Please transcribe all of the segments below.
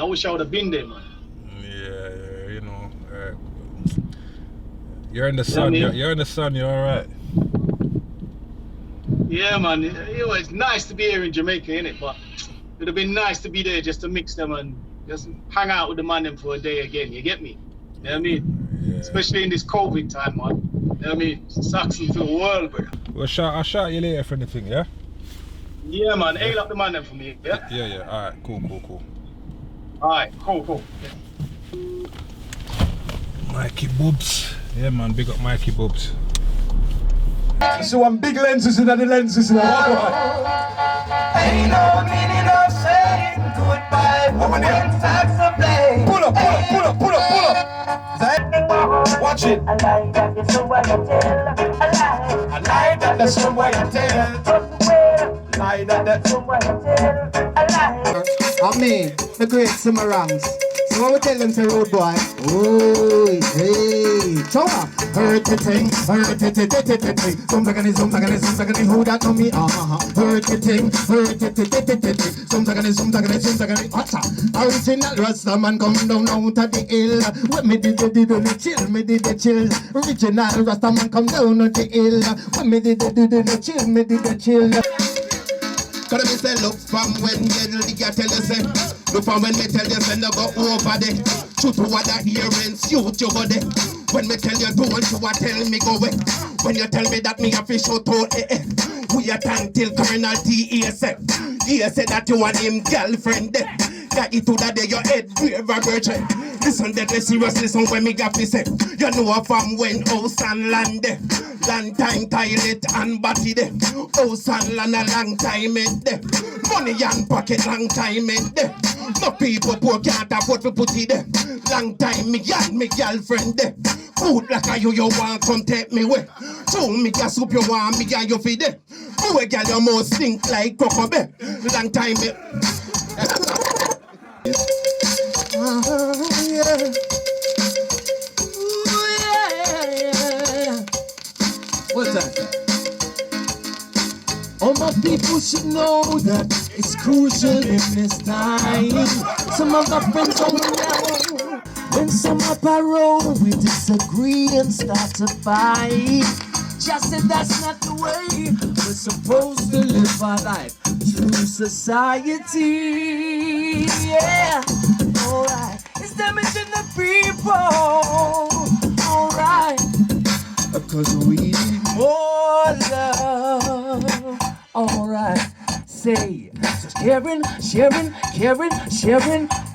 wish I would have been there, man. Yeah, you know. You're in the sun. You're in the sun. You're all right. Yeah, man. It's nice to be here in Jamaica, innit? But it'd have been nice to be there just to mix them and just hang out with the man them for a day again. You get me? You know what I mean? Yeah. Especially in this COVID time, man. You know what I mean? Saxon to the world, bro. Well, I'll shout you later for anything, yeah? Yeah, man. Hail up the man them for me, yeah? Yeah. All right, cool. All right, cool. Mikey Boobs. Yeah, man, big up Mikey Boobs. So I'm big lenses in the lenses in the water. Ain't no meaning of saying goodbye when Saxon play. Pull up. Watch it. A lie that is so what you tell. A lie That's some way I tell. lie that's so what you tell. A lie. I mean, the great Simmerangs. So what we tell them to road boy? Oh, hey, Choma. Hurt the thing. Something who that to me? Hurt the thing. Something. Original Rastaman come down out of the hill. When me did the chill. Original Rastaman come down out the hill. When me did the chill. Cause me say look from when you tell you say. Look from when me tell you say no go over there. Shoot to what that earrings, shoot you go there. When me tell you don't you a tell me go away. When you tell me that me a fish out to we a tank till Colonel T.A. say. He said that you and him girlfriend there. That it to that day your head brave a virgin. Listen deadly serious, listen when me got me say. You know a from when house and land there. Long time toilet and body there. House and land a long time in there. Money and pocket long time in there. No people poor can't afford to put it there. Long time me and me girlfriend there. Food like a you want come take me away. So me gas soup you want me and you feed it. Boy girl you must stink like crocodile. Long time me. What's that? All my people should know that it's crucial in this time. Some of our friends don't know. When some up our road, we disagree and start to fight. Just said that's not the way we're supposed to live our life through society. Yeah, alright. It's damaging the people. Alright. Because we need more love. Alright. Say, so sharing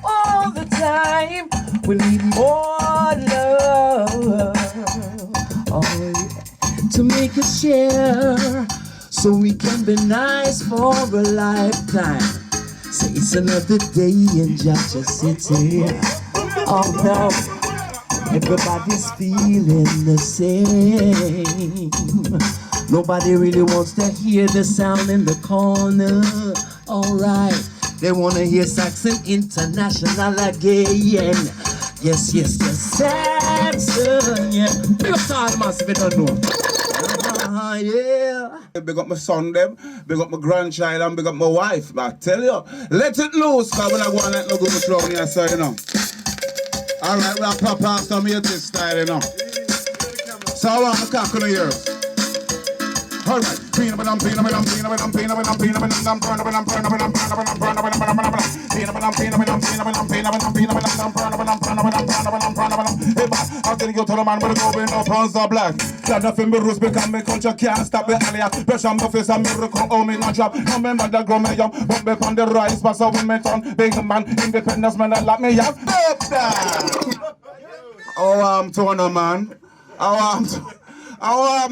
all the time. We need more love. Oh, yeah. To make us share, so we can be nice for a lifetime. Say it's another day in Georgia City. Oh no, everybody's feeling the same. Nobody really wants to hear the sound in the corner. Alright, they wanna hear Saxon International again. Yes, Saxon, yeah. Big up to all the massive, if you don't know. Yeah. Big up my son them, big up my grandchild and big up my wife. But I tell you, let it loose, cause when I go and let no go to throw me aside, you know. Alright, we'll pop out some of this style, you know. So I want to cock on the ears. Alright. I'll tell you to the man with the going up on the black. That nothing but rules become me culture can't stop it earlier. Pressure my face a miracle, oh me not drop. No man but the grow me young, but me on the rise, but so we met on big man, independence man that let me have. Oh, I'm torn man. I'm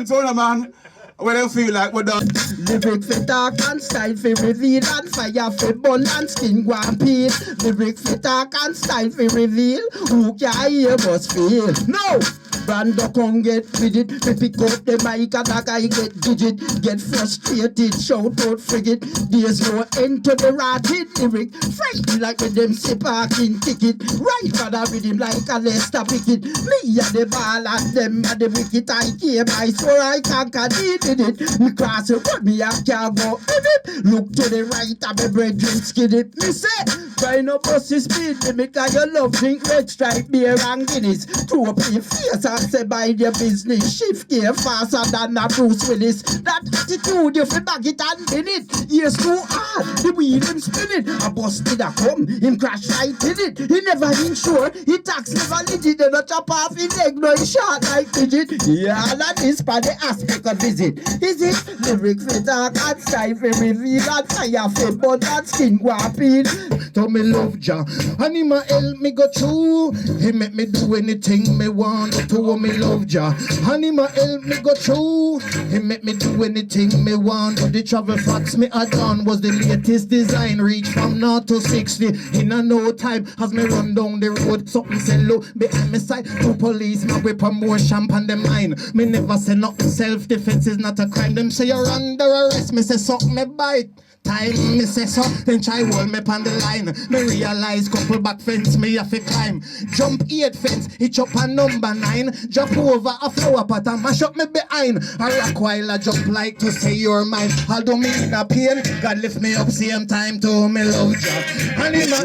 torn man. When I feel like we're done. Lyric for talk and style for reveal and fire for bun and skin go and peel. Lyric for talk and style for reveal. Who can hear must feel. No! Brando come get with it. Me pick up the mic and that guy get digit. Get frustrated, shout out frigate. There's no end to the ratchet lyric. Frightened like with them say parking ticket. Right for the rhythm like a Leicester Pickett. Me and the ball and them and the wicket. I came, I swore I conquer did it. Me cross the road, me I can't go in it. Look to the right and my brethren skid it. Me say, try no bus the speed limit. Cause you love drink red stripe beer and Guinness. Throw up your face and say by your business. Shift gear faster than a Bruce Willis. That attitude you feel back it and in it. Yes, too hard, the wheel him spin it. A bus did a come, him crash right in it. He never insured, he tax never legit. They not chop off his leg, no he shot like digit. Yeah, that is for the aspect of visit. Is it lyrics we talk and style we reveal and fire fit but that skin guapin. So me love Jah, and him a help me go through. He make me do anything me want to. Me love Jah, and him a help me go through. He make me do anything me want. But the travel fox me had done was the latest design. Reach from 0 to 60 in a no time. As me run down the road, something say low behind me side. Two police my whip and more champagne them mine. Me never say nothing. Self-defense is not a crime. Them say you're under arrest. Me say suck me bite. Time me say so, then try hold me on the line. Me realize couple back fence me have to climb. Jump 8 fence, hitch up a number 9. Jump over a flower pot and mash up me behind. A rock while I jump like to say you're mine. Although me in a pain, God lift me up same time to me love Jah. And him a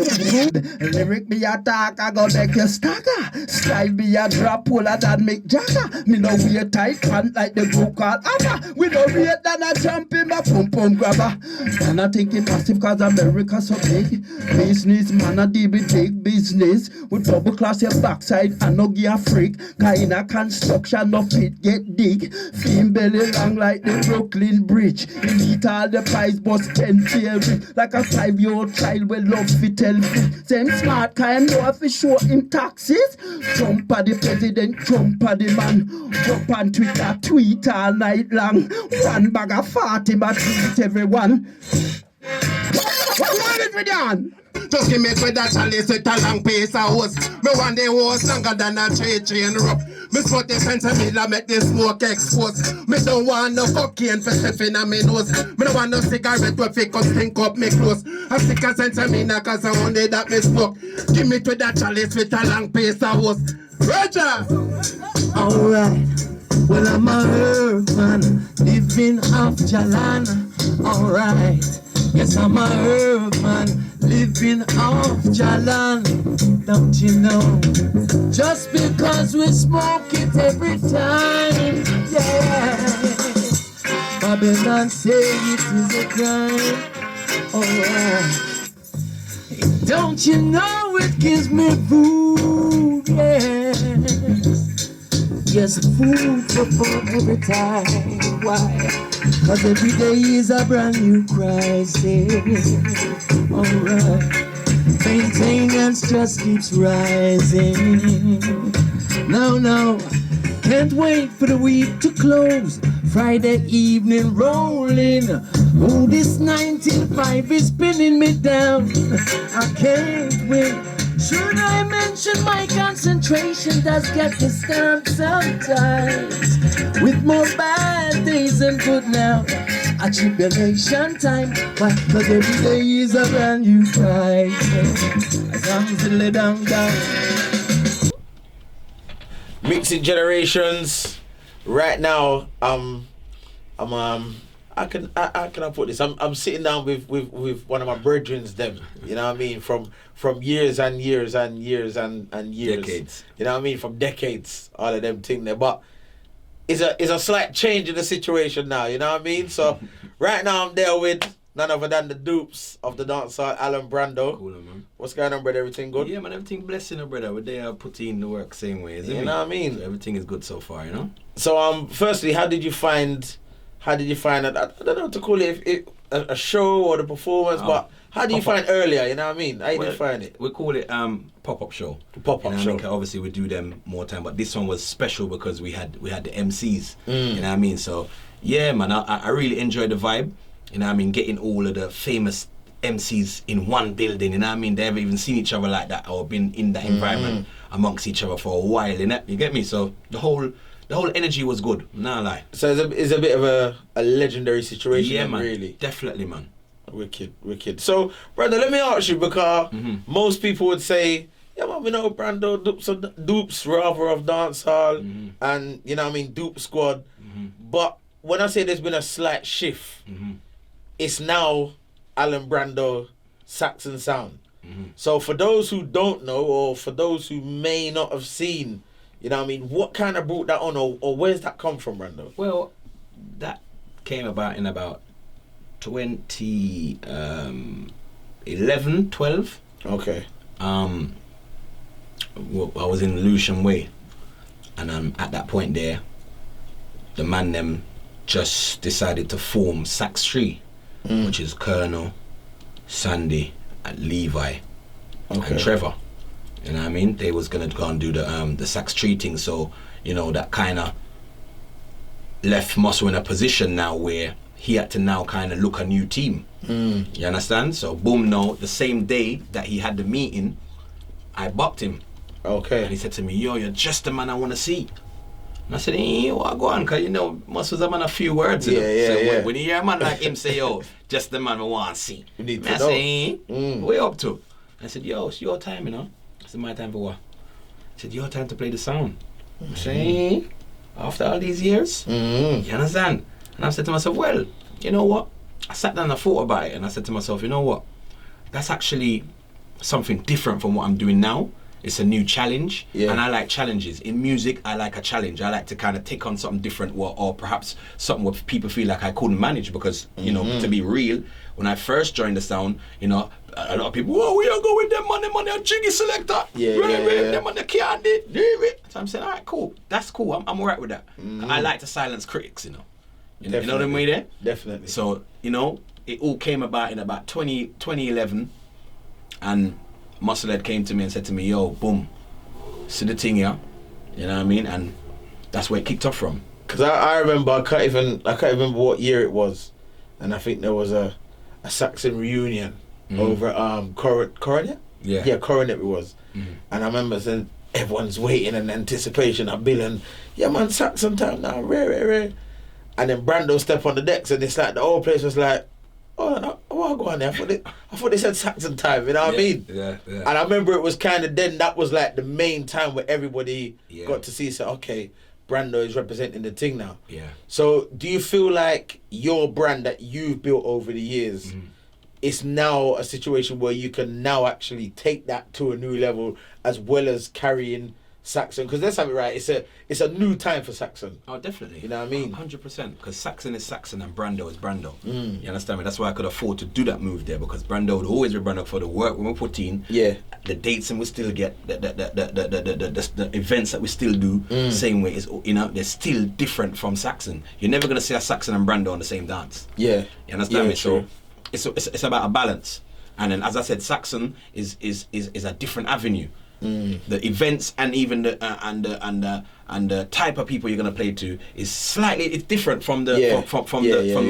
good. Lyric me a talk, I go make you stagger. Style me a drop puller than Mick Jagger. Me no wear tight pant like the group called Abba. We no wear than a jump in my pum pum grabber. And I think it massive cause America so big. Business man a deal with big business. With double class your backside and no give a freak. Cause in a construction no fit get dig. Fin belly long like the Brooklyn Bridge. He eat all the pies bust 10 theory. Like a 5-year-old child with love fi tell fit. Same smart kind know if he show him taxes. Trump a the president, Trump a the man. Jump on Twitter, tweet all night long. One bag of 40 but tweet everyone. What want it we done? Just give me with that chalice with a long piece of hose. Me want the hose longer than a 3-chain rope. Me spot the fence and me la make the smoke expose. Me don't want no cocaine for stuffing on me nose. Me don't want no cigarette with fake up stink up me clothes. A stick a sense of me now cause I only that me smoke. Give me with that chalice with a long piece of hose. Roger! Alright, well I'm a herb man, living off Jalan. Alright, yes I'm a herb man, living off Jalan. Don't you know, just because we smoke it every time, yeah. Babylon say it is a crime, alright. Don't you know it gives me food, yeah. Yes, food for thought every time. Why? Cause every day is a brand new crisis. Alright. Maintenance just keeps rising. No, can't wait for the week to close. Friday evening rolling. Oh, this 19.5 is spinning me down. I can't wait. Should I mention my concentration does get disturbed sometimes? With more bad days than good now. A tribulation time. Why? Cause every day is a brand new fight. As long as it lay down. Mixing generations. Right now, how can I put this? I'm sitting down with one of my brethrens, them. You know what I mean? From years and years and years and years. Decades. You know what I mean? From decades, all of them things there. But it's a slight change in the situation now. You know what I mean? So right now I'm there with none other than the dupes of the dancehall, Allan, Brando. Cool, man. What's going on, brother? Everything good? Yeah, man. Everything blessed, you know, brother. We're there putting in the work same way. You know what I mean? So everything is good so far, you know. So firstly, how did you find it? I don't know what to call it, a show or the performance, but how do you find earlier, you know what I mean? How did you find it? We call it pop-up show. Pop-up show. Obviously we do them more time, but this one was special because we had the MCs, you know what I mean? So yeah, man, I really enjoyed the vibe, you know what I mean? Getting all of the famous MCs in one building, you know what I mean? They haven't even seen each other like that or been in that environment amongst each other for a while, innit? You get me? So the whole energy was good. Nah, lie. So it's a bit of a legendary situation. Yeah, then, man. Really. Definitely, man. Wicked. So, Brando, let me ask you, because most people would say, yeah, man, we know Brando dupes rather of dancehall and, you know what I mean, dupe squad. But when I say there's been a slight shift, it's now Allan Brando, Saxon sound. So for those who don't know, or for those who may not have seen, you know what I mean, what kind of brought that on, or where's that come from, Brando? Well, that came about in about 2011, 12. Okay. Well, I was in Lucian Way, and at that point there, the man them just decided to form Sax 3, which is Colonel, Sandy, and Levi, and Trevor. You know what I mean? They was gonna go and do the Sax 3 thing, so you know that kind of left Muscle in a position now where he had to now kind of look a new team. You understand? So boom, no, the same day that he had the meeting, I bopped him. Okay. And he said to me, yo, you're just the man I want to see. And I said, what go on? Because, you know, Muscle's a man a few words. You know? So when you hear a man like him say, yo, just the man I want to see. You need and to I know. say, what you up to? I said, yo, it's your time, you know. I said, my time for what? He said, your time to play the sound. I'm saying, after all these years, you understand? And I said to myself, well, you know what? I sat down and I thought about it, and I said to myself, you know what? That's actually something different from what I'm doing now. It's a new challenge, and I like challenges. In music, I like a challenge. I like to kind of take on something different, or perhaps something where people feel like I couldn't manage, because, you know, to be real, when I first joined the sound, you know, a lot of people, oh, we are going them on a jiggy selector. Them on the can't do it. So I'm saying, all right, cool. That's cool. I'm all right with that. I like to silence critics, you know. You know what I mean there? Definitely. So, you know, it all came about in about 2011, and Musclehead came to me and said to me, yo, boom, see the thing here, you know what I mean? And that's where it kicked off from. Because I remember, I can't even remember what year it was, and I think there was a Saxon reunion over Coronet? Yeah, Coronet it was. And I remember saying, everyone's waiting in anticipation of Bill, and yeah man, Saxon time now, rare. And then Brando step on the decks, and it's like the whole place was like, oh, no, what go on there? I thought they said Saxon time, you know what I mean? Yeah. And I remember it was kind of then, that was like the main time where everybody got to see, so okay, Brando is representing the thing now. Yeah. So do you feel like your brand that you've built over the years, it's now a situation where you can now actually take that to a new level, as well as carrying Saxon? Because let's have it right, it's a new time for Saxon. Oh, definitely. You know what I mean? 100%. Because Saxon is Saxon and Brando is Brando. You understand me? That's why I could afford to do that move there, because Brando would always be Brando for the work we put in. Yeah. The dates and we still get the events that we still do same way. Is, you know, they're still different from Saxon. You're never gonna see a Saxon and Brando on the same dance. Yeah. You understand me? True. So it's about a balance. And then, as I said, Saxon is a different avenue. The events and even the type of people you're gonna play to is slightly different from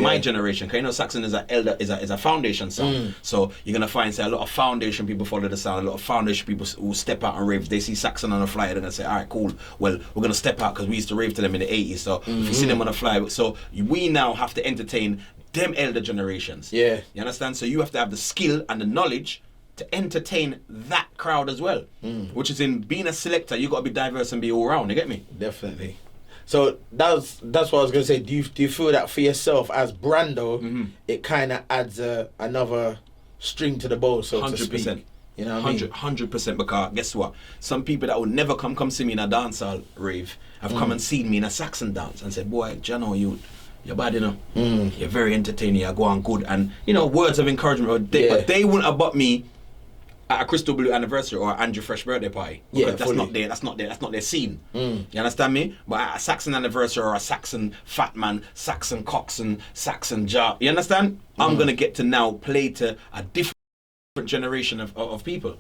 my generation. 'Cause you know, Saxon is a foundation sound. So you're gonna find, say, a lot of foundation people follow the sound. A lot of foundation people will step out and rave. They see Saxon on a flyer, they're gonna say, all right, cool. Well, we're gonna step out because we used to rave to them in the 80s. So if you see them on a flyer, so we now have to entertain them elder generations. Yeah. You understand? So you have to have the skill and the knowledge to entertain that crowd as well. Which is, in being a selector, you got to be diverse and be all round. You get me? Definitely. So that's what I was gonna say. Do you feel that for yourself as Brando, it kind of adds another string to the bow, so to speak? 100%. You know what I mean? 100%. Because guess what? Some people that would never come see me in a dancehall rave have come and seen me in a Saxon dance and said, boy, Jano, you're bad, you know. You're very entertaining. You go on good, and you know, words of encouragement. But they wouldn't have bought me at a Crystal Blue anniversary or Andrew Fresh birthday party. Yeah, that's not their scene. You understand me? But at a Saxon anniversary or a Saxon Fat Man, Saxon Coxon, Saxon Jar, you understand? I'm gonna get to now play to a different generation of people.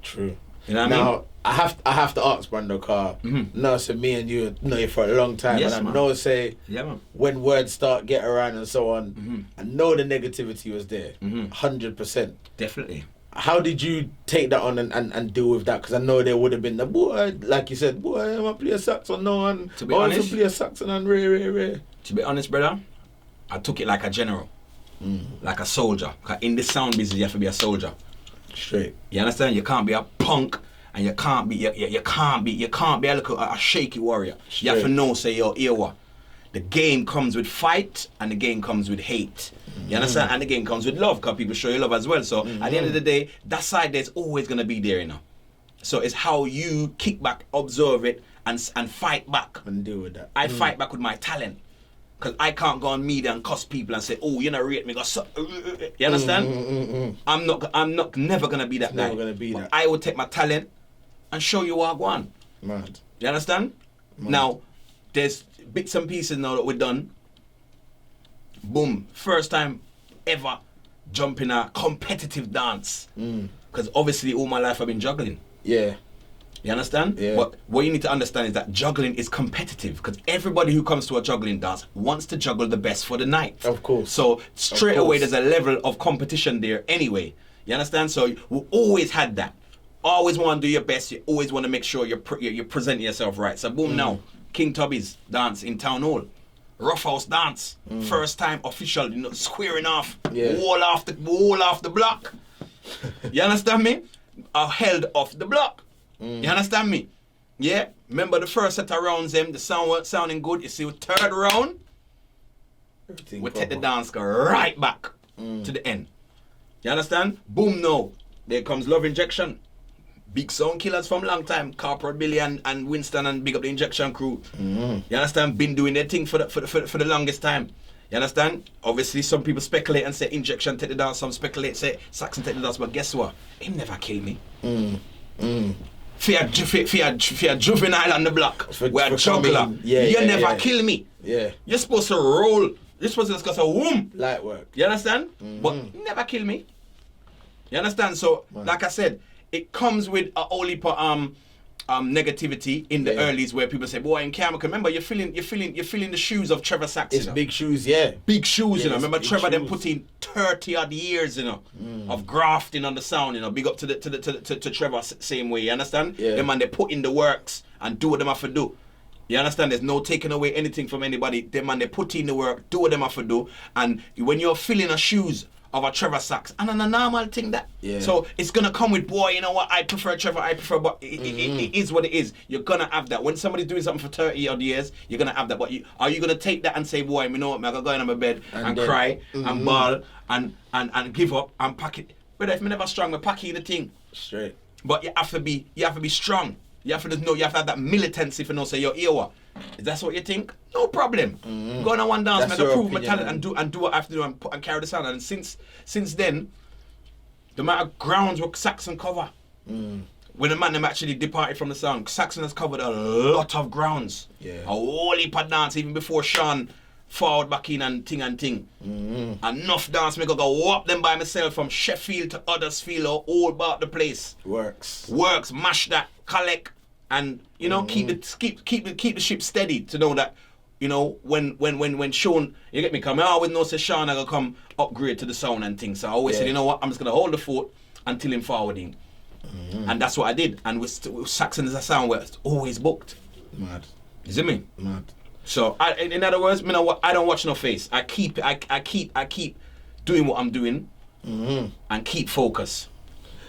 True. You know what I mean? Now I have to ask Brando, car. No, so me and you know you for a long time, Yes, and I man. know, say, man. when words start get around and so on, I know the negativity was there, 100%. Definitely. How did you take that on and deal with that? Because I know there would have been the boy, like you said, boy, I'm gonna play a Saxon now, and To be honest, play a Saxon and rare. To be honest, brother, I took it like a general, like a soldier. 'Cause in this sound business, you have to be a soldier. Straight. You understand? You can't be a punk, and you can't be a shaky warrior. You have to know, say, yo, here what? The game comes with fight, and the game comes with hate. You understand? And the game comes with love, because people show you love as well. So at the end of the day, that side there's always gonna be there, you know. So it's how you kick back, observe it, and fight back. And deal with that. I fight back with my talent. Because I can't go on media and cuss people and say, oh, you know, rate me. You understand? I'm never gonna be that guy. Never gonna be But that. I will take my talent and show you what I want. Mad. You understand? Now, there's bits and pieces now that we're done. Boom. First time ever jumping a competitive dance. Because obviously all my life I've been juggling. Yeah. You understand? Yeah. But what you need to understand is that juggling is competitive, because everybody who comes to a juggling dance wants to juggle the best for the night. Of course. So straight away course. there's a level of competition there anyway. You understand? So we always had that. Always want to do your best. You always want to make sure you're presenting yourself right. So boom now, King Tubby's dance in Town Hall. Rough House dance. First time official, you know, squaring off. Yeah. Wall off the block. You understand me? Held off the block. You understand me? Yeah. Remember the first set of rounds, them, the sound weren't sounding good. You see, third round, Everything we take the proper. dance go right back to the end. You understand? Boom, no. There comes Love Injection. Big sound killers from long time. Corporate Billy and Winston and big up the Injection crew. You understand? Been doing their thing for the longest time. You understand? Obviously, some people speculate and say Injection take the dance. Some speculate say Saxon take the dance. But guess what? He never kill me. For a juvenile on the block, we're a juggler. coming. Yeah, you yeah, never yeah. kill me. Yeah. You're supposed to roll. You're supposed to discuss a womb. Light work. You understand? But you never kill me. You understand? So, like I said, it comes with a whole heap of negativity in the earlys where people say, "Boy, in camera, remember you're feeling the shoes of Trevor Saxon." It's big shoes, yeah. Big shoes, you know. it's Remember big Trevor them shoes. put in 30 odd years, you know, of grafting on the sound, you know. Big up to Trevor same way, you understand? Yeah. Them man, they put in the works and do what them have to do. You understand? There's no taking away anything from anybody. Them man, they put in the work, do what them have to do, and when you're filling the shoes of a Trevor Sax, and a normal thing that. Yeah. So it's gonna come with, boy, you know what, I prefer Trevor, but it is what it is. You're gonna have that. When somebody's doing something for 30 odd years, you're gonna have that. But are you gonna take that and say, boy, you know what, man, I gotta go in my bed and then- cry and bawl and give up and pack it. But if me never strong, me pack the thing. Straight. But you have to be strong. You have to know, you have to have that militancy for no say, yo, here what? If that's what you think, no problem. Go on one dance, That's man, your prove my opinion, talent and do what I have to do and carry the sound. And since then, the amount of grounds were Saxon cover. When the man them actually departed from the sound, Saxon has covered a lot of grounds. Yeah. A whole heap of dance, even before Sean forward back in and ting. Enough dance, me go whop them by myself from Sheffield to Huddersfield or all about the place. Works. Mash that, collect, and you know keep the ship steady to know that, you know, when Sean, you get me, come, I always know say Sean I gonna come upgrade to the sound and things. So I always said, you know what, I'm just gonna hold the fort until him forwarding, and that's what I did. And with Saxon as a sound, where it's always booked. Mad. You see me? Mad. So in other words, you know what, I don't watch no face. I keep doing what I'm doing, and keep focus.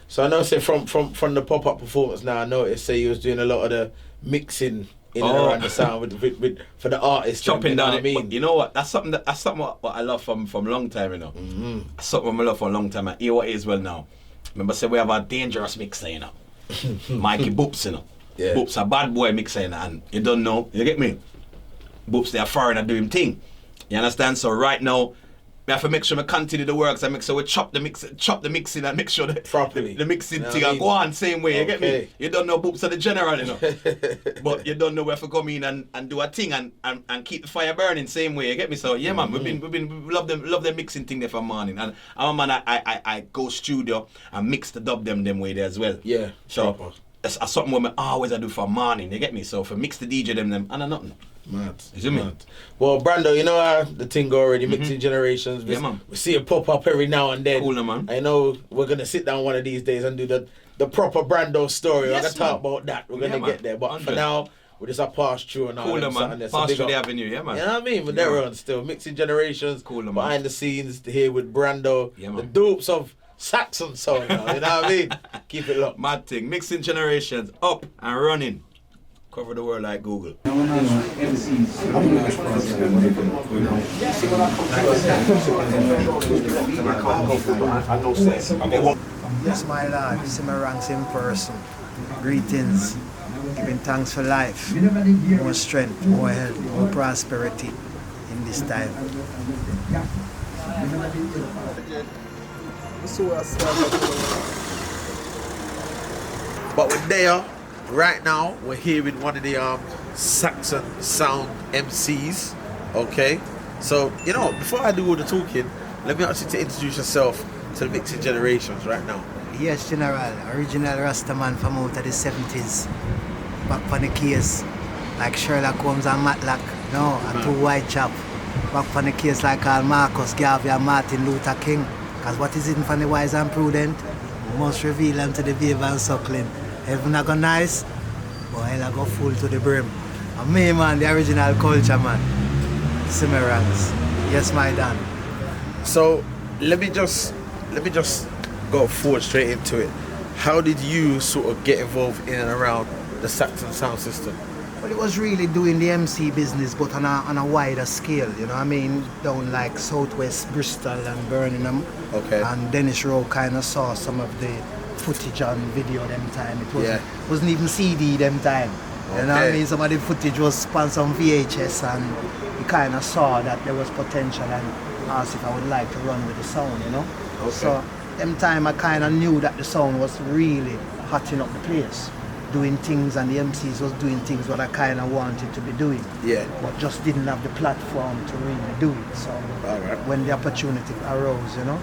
So I know, say from the pop-up performance now, I noticed say you was doing a lot of the mixing in and around the sound with for the artists. Chopping you know down what it. I mean? But you know what? That's something what I love from a long time, you know. That's something I love for a long time. I hear what it is well now. Remember, say we have a dangerous mixer, you know. Mikey Boops, you know. Yeah. Boops a bad boy mixer, you know, and you don't know. You get me? Boops, they are foreign and do him thing. You understand? So right now, we have to make sure we continue the works and make sure we chop the mixing and make sure Properly. the mixing You know thing what I I mean? go on same way. You get me? Okay. You don't know Boops are the general, you know. But you don't know where to come in and do a thing and keep the fire burning same way. You get me? So yeah, man, we love them mixing thing there for morning. And I'm a man, I go studio and mix the dub them way there as well. Yeah, So proper. that's something what I always I do for morning, you get me? So for mix the DJ them and I nothing. Mad. You see me? Mad. Well, Brando, you know how the thing go already, mixing generations. Yeah, man. We see it pop up every now and then. Cool, man. I know we're going to sit down one of these days and do the proper Brando story. Yes, we're going to talk man. about that. We're going to Yeah, get man. there. But 100. for now, we just a pass through and all Cooler, them man. something there. So Pass big through the up. avenue, yeah, man. You know what I mean? But Yeah, they're man. on still. Mixing generations. Cooler, man. Behind the scenes here with Brando. Yeah, man. The dupes of Saxon sound now. You know what I mean? Keep it locked. Mad thing. Mixing generations up and running. Cover the world like Google. Yes, my Lord, this is my ranks in person. Greetings, giving thanks for life, more strength, more health, more prosperity in this time. But we're there right now. We're here with one of the Saxon sound MCs. Okay, so you know, before I do all the talking, let me ask you to introduce yourself to the mixing generations right now. Yes, General, original Rastaman from out of the 70s. Back on the case, like Sherlock Holmes and Matlock, no, and two white chap. Back on the case like Karl Marcus, Garvey and Martin Luther King. Because what is hidden from the wise and prudent, we must reveal unto the babe and suckling. Heaven a go nice, but hell a go full to the brim. And me, man, the original culture, man. Simmerans. Yes, my Dan. So let me just go forward straight into it. How did you sort of get involved in and around the Saxon sound system? Well, it was really doing the MC business, but on a wider scale, you know what I mean? Down like Southwest Bristol and Birmingham. Okay. And Dennis Rowe kind of saw some of the footage on video them time. It wasn't even CD them time. You know what I Okay. mean? Some of the footage was on VHS, and he kind of saw that there was potential and asked if I would like to run with the sound, you know? Okay. So them time I kind of knew that the sound was really hotting up the place. Doing things, and the MCs was doing things what I kind of wanted to be doing. Yeah. But just didn't have the platform to really do it. So Alright. when the opportunity arose, you know?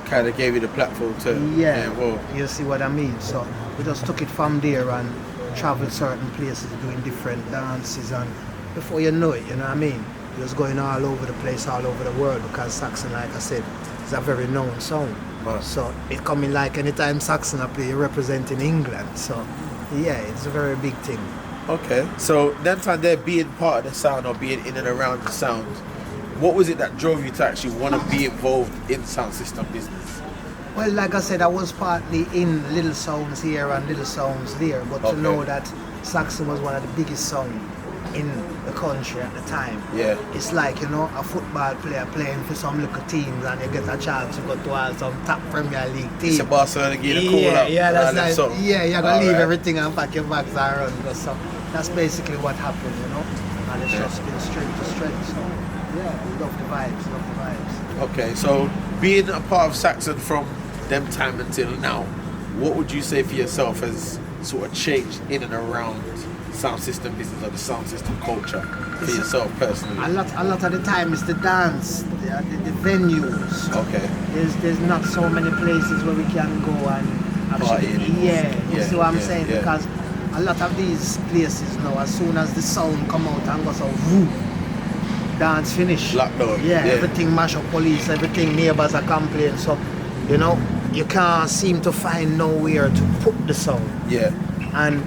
Kind of gave you the platform to Yeah, get involved. you see what I mean? So we just took it from there and traveled certain places doing different dances, and before you know it, you know what I mean? It was going all over the place, all over the world, because Saxon, like I said, is a very known sound. Right. So it coming like anytime Saxon up here representing England. So yeah, it's a very big thing. Okay. So them time there being part of the sound or being in and around the sound, what was it that drove you to actually want to be involved in sound system business? Well, like I said, I was partly in little sounds here and little sounds there, but Okay. to know that Saxon was one of the biggest sounds in the country at the time. Yeah. It's like, you know, a football player playing for some little teams and you get a chance to go to all some top Premier League teams. It's a Barcelona get a call Yeah, up. yeah, that's and then like, something. yeah, you're gonna leave Alright. everything and pack your bags and run. So that's basically what happened, you know. And it's just been strength to strength. So yeah, love the vibes, love the vibes. Okay, so being a part of Saxon from them time until now, what would you say for yourself has sort of changed in and around sound system business or the sound system culture for yourself personally? A lot of the time it's the dance, the venues. Okay. There's not so many places where we can go and Party actually, anymore. yeah, you see what I'm Yeah, saying? yeah. Because a lot of these places now, as soon as the sound come out and goes out, whoo, dance finish. Lockdown. Yeah, everything mash up, police, everything, neighbors are complaining. So, you know, you can't seem to find nowhere to put the sound. Yeah. And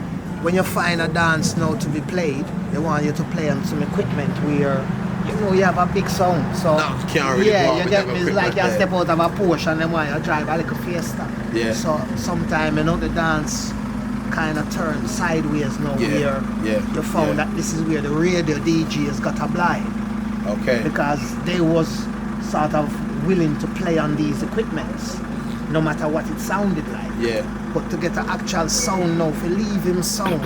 when you find a dance now to be played, they want you to play on some equipment where you know you have a big sound. So No, you can't really go yeah, out you with get them me. It's like equipment you there. step out of a Porsche and then want you drive a little Fiesta. Yeah. So sometimes you know the dance kind of turn sideways now Yeah, where yeah, you found yeah. that this is where the radio DJs got a blind Okay. because they was sort of willing to play on these equipments no matter what it sounded like. Yeah. But to get an actual sound now, for leave him sound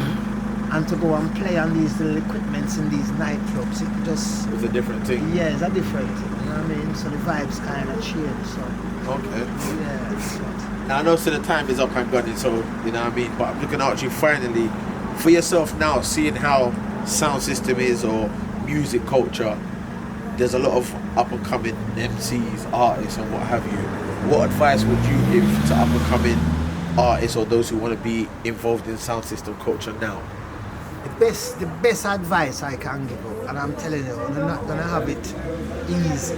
and to go and play on these little equipments in these nightclubs, it just, It's a different thing. yeah, it's a different thing, you know what I mean? So the vibes kind of change, so, Okay. yeah. So. Now I know so the time is up and gone, so you know what I mean, but I'm looking at you finally for yourself now, seeing how sound system is or music culture. There's a lot of up and coming MCs, artists and what have you. What advice would you give to up and coming artists or those who want to be involved in sound system culture now? The best advice I can give you, and I'm telling you, you're not gonna have it easy.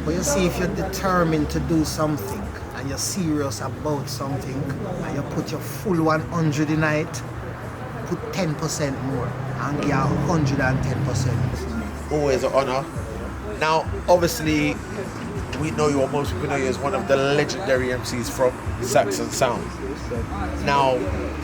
But you see, if you're determined to do something and you're serious about something and you put your full 100 in it, put 10% more and get 110%. Always an honor. Now, obviously, we know you, or most people know you as one of the legendary MCs from Saxon Sound. Now,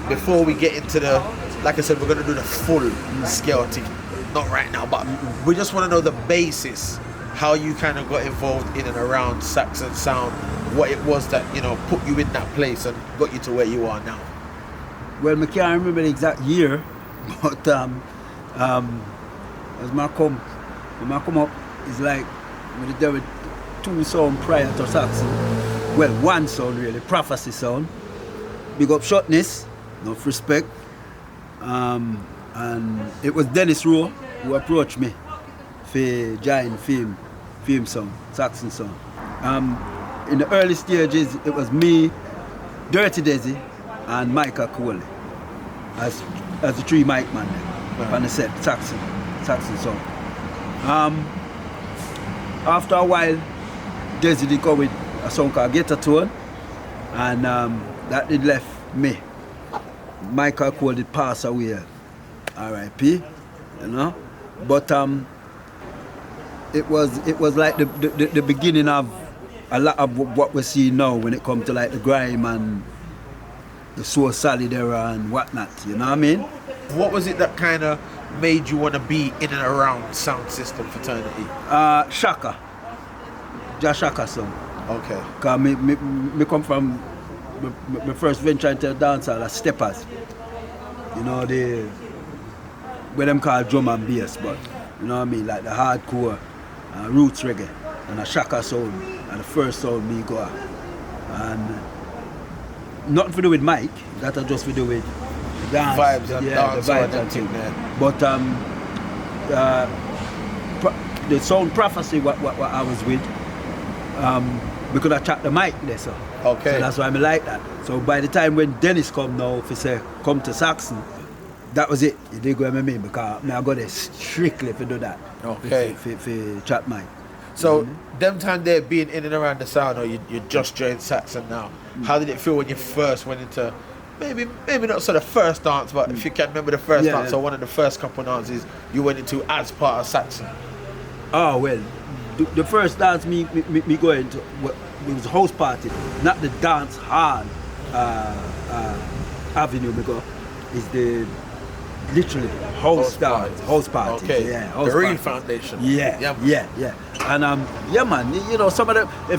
before we get into the, like I said, we're going to do the full scale thing. Not right now, but we just want to know the basis, how you kind of got involved in and around Saxon Sound, what it was that, you know, put you in that place and got you to where you are now. Well, I can't remember the exact year, but as I come up, it's like there were 2 sound prior to Saxon. Well, 1 sound really, Prophecy Sound. Big up Shortness, enough respect. And it was Dennis Rowe who approached me for join film sound, Saxon Sound. In the early stages, it was me, Dirty Desi, and Micah Cooley as the 3 mic man there, on the set, Saxon Sound. After a while, Desi did go with a song called Get a Tone, and that did left me. Michael Cole did pass away, R.I.P. You know, but it was like the beginning of a lot of what we see now when it comes to like the grime and the Soul Solid era and whatnot. You know what I mean? What was it that kind of made you want to be in and around sound system fraternity? Shaka. Just Shaka song. Okay. Cause me come from my first venture into the dancehall as Steppers. You know, what them call drum and bass, but you know what I mean, like the hardcore roots reggae and a Shaka sound and the first sound me go. And nothing to do with Mike, that had just to do with dance, vibes and dance, the vibes and thing. But the sound Prophecy what I was with, we could have tracked the mic there, so. Okay. So that's why I like that. So by the time when Dennis come now, if he say come to Saxon, that was it. He did go with me because I got there strictly to do that. Okay. For chat mic. So them time there being in and around the sound, or you just joined Saxon now. How did it feel when you first went into maybe not sort of first dance, but if you can remember the first dance or one of the first couple dances you went into as part of Saxon? Oh well, the first dance me going to, it was a house party, not the dance hall avenue we go. It's the literally house party. Okay. Yeah, the Real Foundation. Yeah. And yeah man, you know, if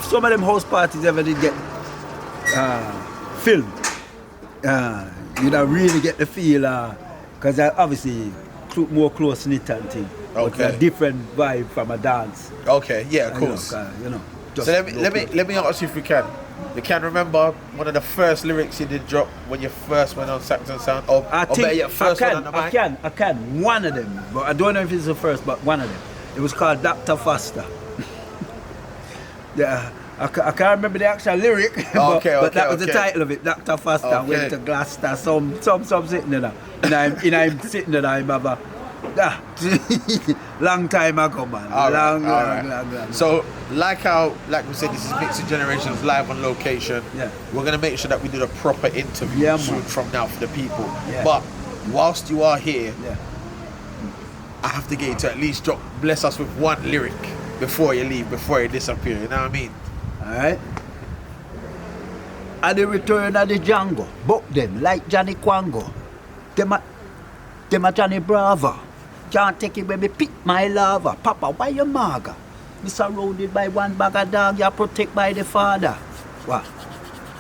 some of them house parties ever did get filmed, you know, really get the feel, because they're obviously more close knit and thing. Okay. But a different vibe from a dance. Okay, yeah, of course. You know. So let me ask you if you can. You can remember one of the first lyrics you did drop when you first went on Saxon Sound? Or better yet, first one on the mic? I can. One of them, but I don't know if it's the first, but one of them. It was called Dr. Foster. Yeah, I can't remember the actual lyric, but that was the title of it, Dr. Foster. Went to Gloucester, some sitting there. And I'm sitting there, I'm about long time ago, man. Long. So, like we said, this is Mixing Generations live on location. Yeah. We're gonna make sure that we do the proper interview soon from now for the people. Yeah. But whilst you are here, I have to get you to at least bless us with one lyric before you leave, before you disappear. You know what I mean? Alright. At the return of the Django, book them like Johnny Quango. Them a Johnny Bravo. Can't take it when me pick my lover. Papa, why you maga? Me surrounded by one bag of dog, you protect by the father. What?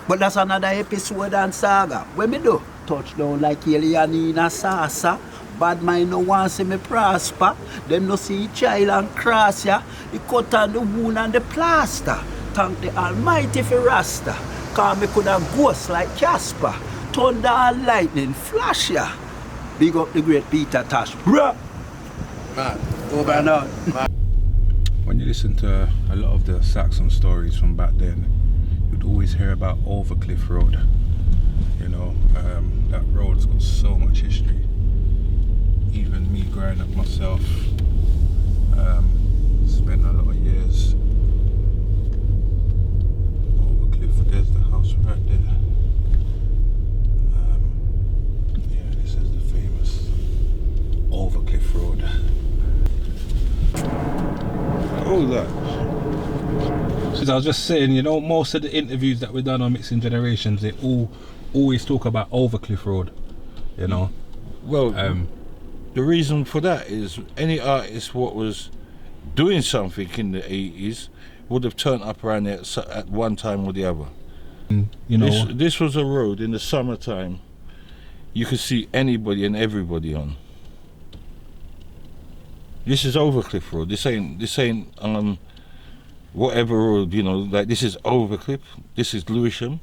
But that's another episode and saga. When me do? Touchdown like alien in a salsa. Bad mind no want see me prosper. Them no see child and cross ya. The cut and the wound and the plaster. Thank the Almighty for Rasta. Cause me coulda ghost like Casper. Thunder and lightning flash ya. Big up the great Peter Tosh. Bruh. Man. Over and out. When you listen to a lot of the Saxon stories from back then, you'd always hear about Overcliff Road. You know, that road's got so much history. Even me growing up myself, spent a lot of years over cliff. There's the house right there. Yeah, this is the famous Overcliff Road. Oh, that. So I was just saying, you know, most of the interviews that we've done on Mixing Generations, they all always talk about Overcliff Road, you know. Well, the reason for that is any artist what was doing something in the 80s would have turned up around there at one time or the other. You know, this was a road in the summertime you could see anybody and everybody on. This is Overcliff Road. This ain't whatever road, you know, like this is Overcliff, this is Lewisham.